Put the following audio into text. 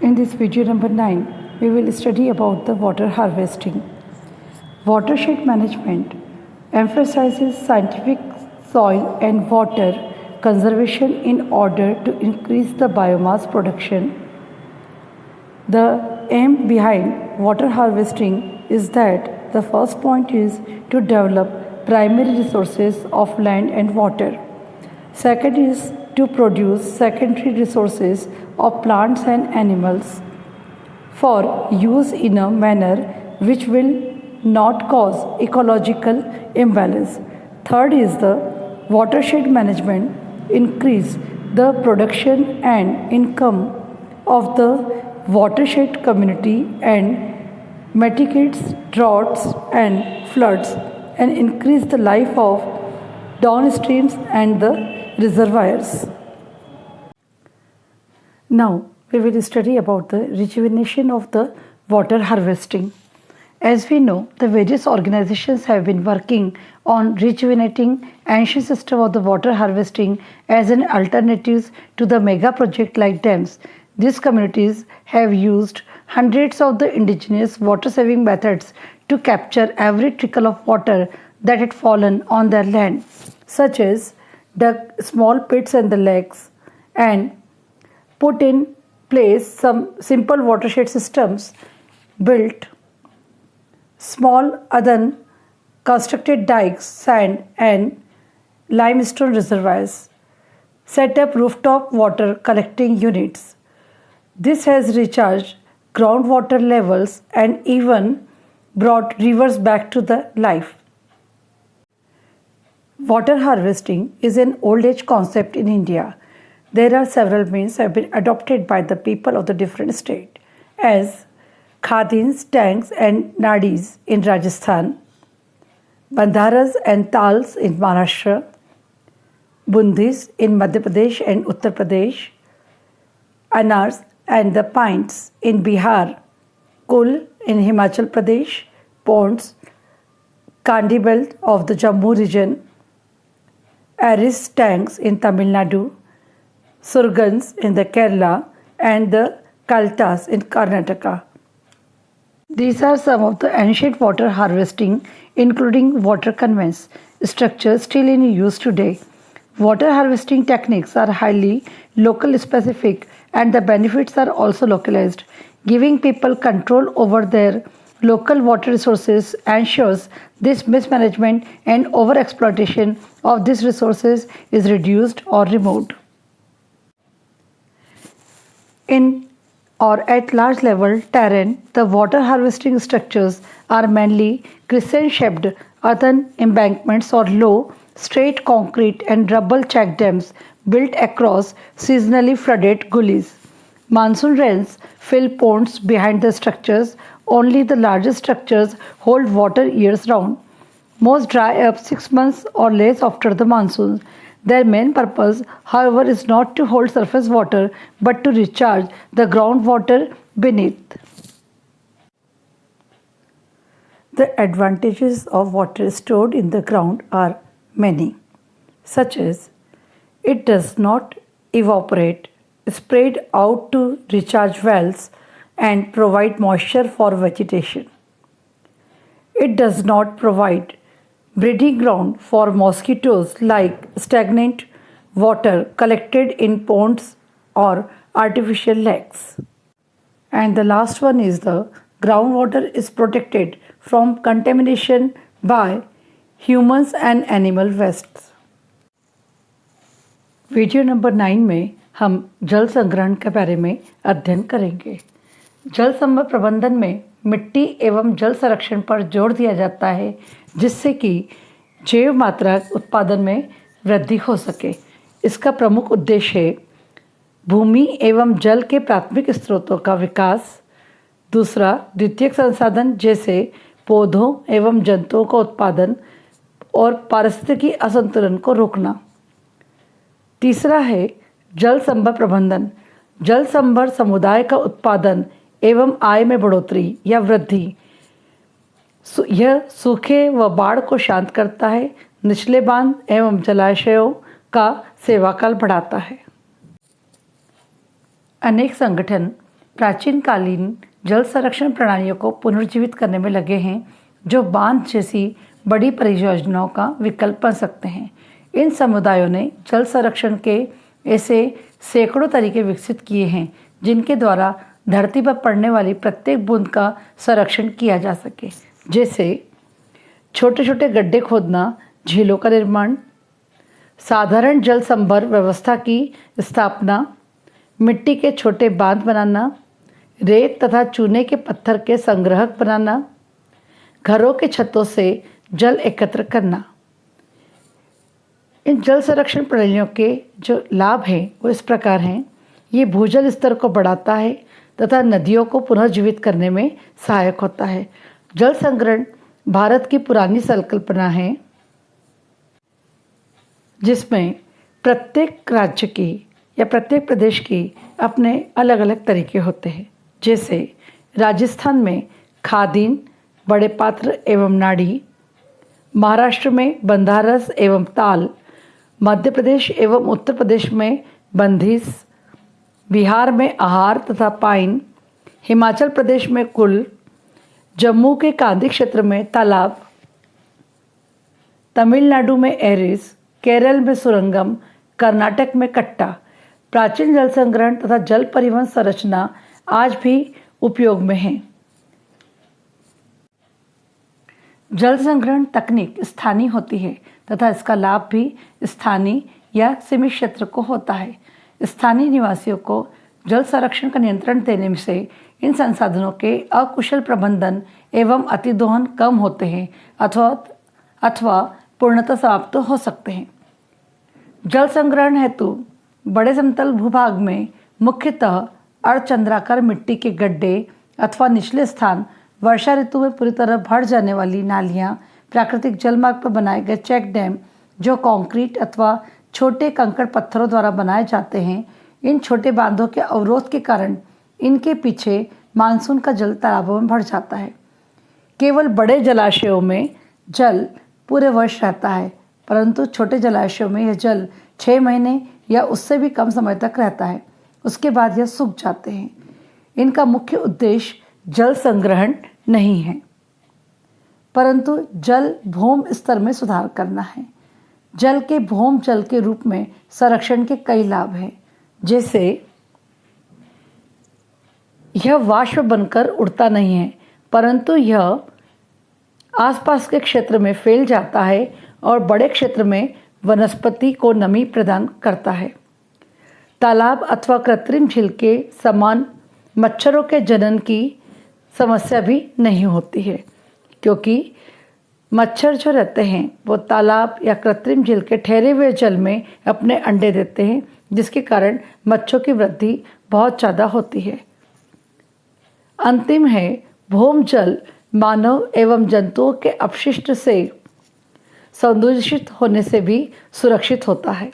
In this video number 9, we will study about the water harvesting. Watershed management emphasizes scientific soil and water conservation in order to increase the biomass production. The aim behind water harvesting is that the first point is to develop primary resources of land and water. Second is to produce secondary resources of plants and animals for use in a manner which will not cause ecological imbalance. Third is the watershed management increase the production and income of the watershed community and mitigates droughts and floods and increase the life of downstreams and the reservoirs. Now we will study about the rejuvenation of the water harvesting. As we know, the various organizations have been working on rejuvenating ancient system of the water harvesting as an alternative to the mega project like dams. These communities have used hundreds of the indigenous water saving methods to capture every trickle of water that had fallen on their land, such as dug small pits in the lakes and put in place some simple watershed systems, built small earthen constructed dikes, sand and limestone reservoirs, set up rooftop water collecting units. This has recharged groundwater levels and even brought rivers back to the life. Water harvesting is an old age concept in India. There are several means have been adopted by the people of the different states, as khadins, tanks and nadis in Rajasthan, bandharas and tals in Maharashtra, bundis in Madhya Pradesh and Uttar Pradesh, anars and the pints in Bihar, kul in Himachal Pradesh, ponds, Kandi belt of the Jammu region, Aris tanks in Tamil Nadu, Surgans in the Kerala and the Kaltas in Karnataka. These are some of the ancient water harvesting, including water conveyance structures still in use today. Water harvesting techniques are highly local specific and the benefits are also localized. Giving people control over their local water resources ensures this mismanagement and overexploitation of these resources is reduced or removed. In or at large level terrain, the water harvesting structures are mainly crescent-shaped earthen embankments or low, straight concrete and rubble check dams built across seasonally flooded gullies. Monsoon rains fill ponds behind the structures. Only the largest structures hold water years round. Most dry up 6 months or less after the monsoon. Their main purpose, however, is not to hold surface water but to recharge the groundwater beneath. The advantages of water stored in the ground are many, such as it does not evaporate, spread out to recharge wells and provide moisture for vegetation. It does not provide breeding ground for mosquitoes like stagnant water collected in ponds or artificial lakes. And the last one is the groundwater is protected from contamination by humans and animal wastes. Video number 9 में हम जल संग्रहण के बारे में अध्ययन करेंगे। जल संभव प्रबंधन में मिट्टी एवं जल संरक्षण पर जोर दिया जाता है जिससे कि जैव मात्रा उत्पादन में वृद्धि हो सके। इसका प्रमुख उद्देश्य है भूमि एवं जल के प्राथमिक स्रोतों का विकास, दूसरा द्वितीयक संसाधन जैसे पौधों एवं जंतुओं का उत्पादन और पारिस्थितिकी असंतुलन को रोकना। तीसरा है जल संभर प्रबंधन, जल संभर समुदाय का उत्पादन एवं आय में बढ़ोतरी या वृद्धि। यह सूखे व बाढ़ को शांत करता है, निचले बांध एवं जलाशयों का सेवाकाल बढ़ाता है। अनेक संगठन प्राचीनकालीन जल संरक्षण प्रणालियों को पुनर्जीवित करने में लगे हैं, जो बांध जैसी बड़ी परियोजनाओं का विकल्प बन सकते हैं। इन समुदायों ने जल संरक्षण के ऐसे सैकड़ों तरीके विकसित किए हैं जिनके द्वारा धरती पर पड़ने वाली प्रत्येक बूंद का संरक्षण किया जा सके, जैसे छोटे छोटे गड्ढे खोदना, झीलों का निर्माण, साधारण जल संभर व्यवस्था की स्थापना, मिट्टी के छोटे बांध बनाना, रेत तथा चूने के पत्थर के संग्रहक बनाना, घरों के छतों से जल एकत्र करना। इन जल संरक्षण प्रणालियों के जो लाभ हैं वो इस प्रकार हैं। ये भूजल स्तर को बढ़ाता है तथा नदियों को पुनर्जीवित करने में सहायक होता है। जल संग्रहण भारत की पुरानी संकल्पना है, जिसमें प्रत्येक राज्य की या प्रत्येक प्रदेश की अपने अलग अलग तरीके होते हैं। जैसे राजस्थान में खादीन, बड़े पात्र एवं नाड़ी, महाराष्ट्र में बंधारस एवं ताल, मध्य प्रदेश एवं उत्तर प्रदेश में बंधिस, बिहार में आहार तथा पाइन, हिमाचल प्रदेश में कुल, जम्मू के कांदी क्षेत्र में तालाब, तमिलनाडु में एरिस, केरल में सुरंगम, कर्नाटक में कट्टा। प्राचीन जल संग्रहण तथा जल परिवहन संरचना आज भी उपयोग में है। जल संग्रहण तकनीक स्थानीय होती है तथा इसका लाभ भी स्थानीय या सीमित क्षेत्र को होता है। स्थानीय निवासियों को जल संरक्षण का नियंत्रण देने से इन संसाधनों के अकुशल प्रबंधन एवं अतिदोहन कम होते हैं अथवा पूर्णतः समाप्त हो सकते हैं। जल संग्रहण हेतु बड़े समतल भूभाग में मुख्यतः अर्धचंद्राकार मिट्टी के गड्ढे अथवा निचले स्थान, वर्षा ऋतु में पूरी तरह भर जाने वाली नालियाँ, प्राकृतिक जलमार्ग पर बनाए गए चेक डैम जो कंक्रीट अथवा छोटे कंकड़ पत्थरों द्वारा बनाए जाते हैं। इन छोटे बांधों के अवरोध के कारण इनके पीछे मानसून का जल तालाबों में भर जाता है। केवल बड़े जलाशयों में जल पूरे वर्ष रहता है, परंतु छोटे जलाशयों में यह जल 6 महीने या उससे भी कम समय तक रहता है। उसके बाद यह सूख जाते हैं। इनका मुख्य उद्देश्य जल संग्रहण नहीं है, परंतु जल भौम स्तर में सुधार करना है। जल के भौम जल के रूप में संरक्षण के कई लाभ हैं, जैसे यह वाष्प बनकर उड़ता नहीं है, परंतु यह आसपास के क्षेत्र में फैल जाता है और बड़े क्षेत्र में वनस्पति को नमी प्रदान करता है। तालाब अथवा कृत्रिम झील के समान मच्छरों के जनन की समस्या भी नहीं होती है, क्योंकि मच्छर जो रहते हैं वो तालाब या कृत्रिम झील के ठहरे हुए जल में अपने अंडे देते हैं, जिसके कारण मच्छरों की वृद्धि बहुत ज़्यादा होती है। अंतिम है, भौम जल मानव एवं जंतुओं के अपशिष्ट से संदूषित होने से भी सुरक्षित होता है।